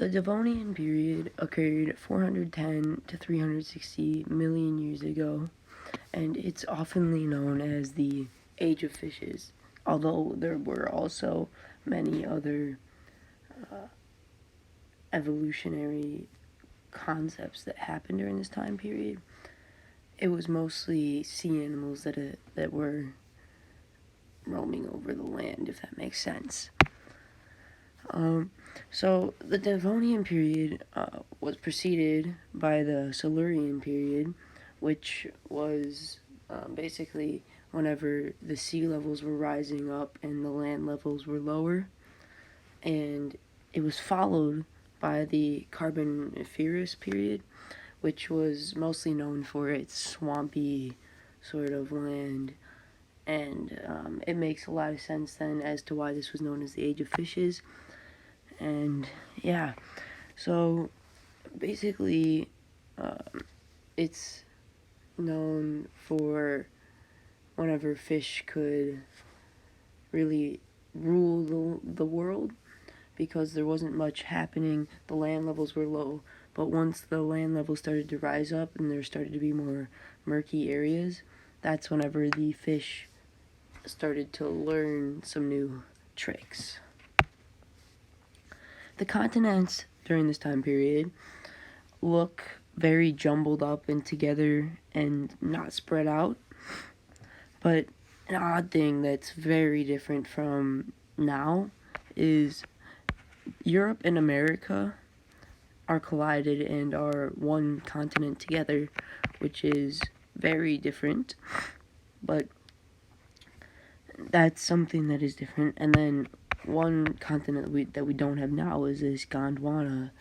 The Devonian period occurred 410 to 360 million years ago, and it's oftenly known as the Age of Fishes, although there were also many other evolutionary concepts that happened during this time period. It was mostly sea animals that were roaming over the land, if that makes sense. So the Devonian period was preceded by the Silurian period, which was basically whenever the sea levels were rising up and the land levels were lower, and it was followed by the Carboniferous period, which was mostly known for its swampy sort of land. And it makes a lot of sense then as to why this was known as the Age of Fishes. And yeah, so basically, it's known for whenever fish could really rule the world, because there wasn't much happening. The land levels were low, but once the land levels started to rise up and there started to be more murky areas, that's whenever the fish started to learn some new tricks. The continents during this time period look very jumbled up and together and not spread out, but an odd thing that's very different from now is Europe and America are collided and are one continent together, which is very different, but that's something that is different. And then one continent that we don't have now is this Gondwana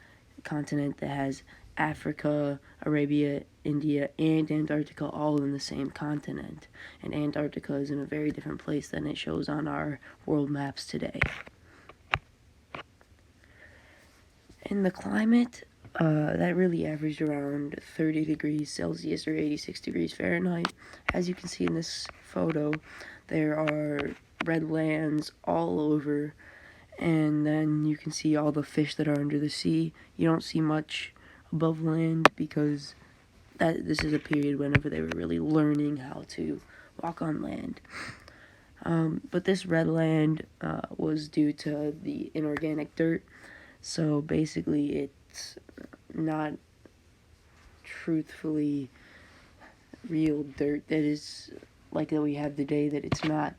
continent that has Africa, Arabia, India, and Antarctica all in the same continent. And Antarctica is in a very different place than it shows on our world maps today. In the climate, that really averaged around 30 degrees Celsius or 86 degrees Fahrenheit. As you can see in this photo, there are red lands all over, and then you can see all the fish that are under the sea. You don't see much above land because this is a period whenever they were really learning how to walk on land. But this red land was due to the inorganic dirt, so basically it's not truthfully real dirt that is like that we have today, that it's not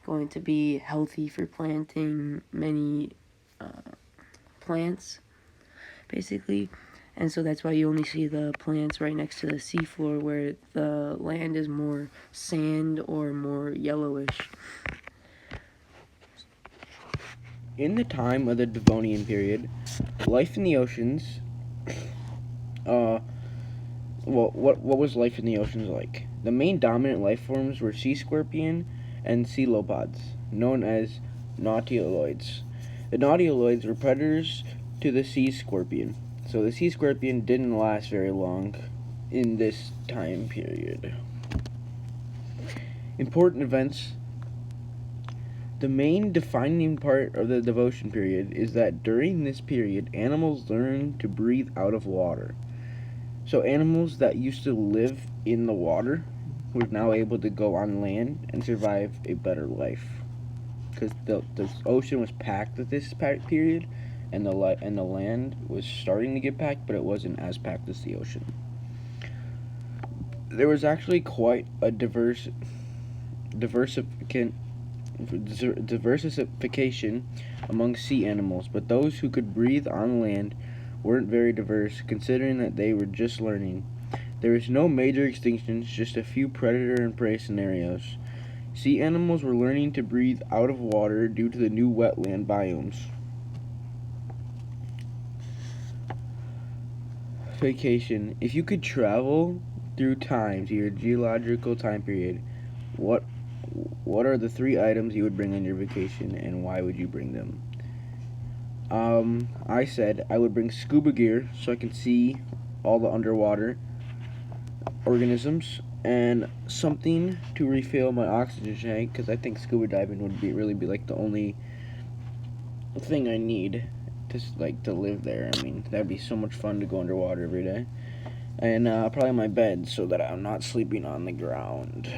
going to be healthy for planting many plants, basically. And so that's why you only see the plants right next to the seafloor, where the land is more sand or more yellowish. In the time of the Devonian period, life in the oceans, what was life in the oceans like? The main dominant life forms were sea scorpion and colelopods, known as nautiloids. The nautiloids were predators to the sea scorpion, so the sea scorpion didn't last very long in this time period. Important events. The main defining part of the Devonian period is that during this period, animals learn to breathe out of water. So animals that used to live in the water were now able to go on land and survive a better life, because the ocean was packed at this period, and the land was starting to get packed, but it wasn't as packed as the ocean. There was actually quite a diversification among sea animals, but those who could breathe on land weren't very diverse, considering that they were just learning. There was no major extinctions, just a few predator and prey scenarios. Sea animals were learning to breathe out of water due to the new wetland biomes. Vacation. If you could travel through time to your geological time period, what are the 3 items you would bring on your vacation, and why would you bring them? I said I would bring scuba gear so I can see all the underwater organisms, and something to refill my oxygen tank, because I think scuba diving would really be like the only thing I need to live there. I mean, that'd be so much fun to go underwater every day, and probably my bed so that I'm not sleeping on the ground.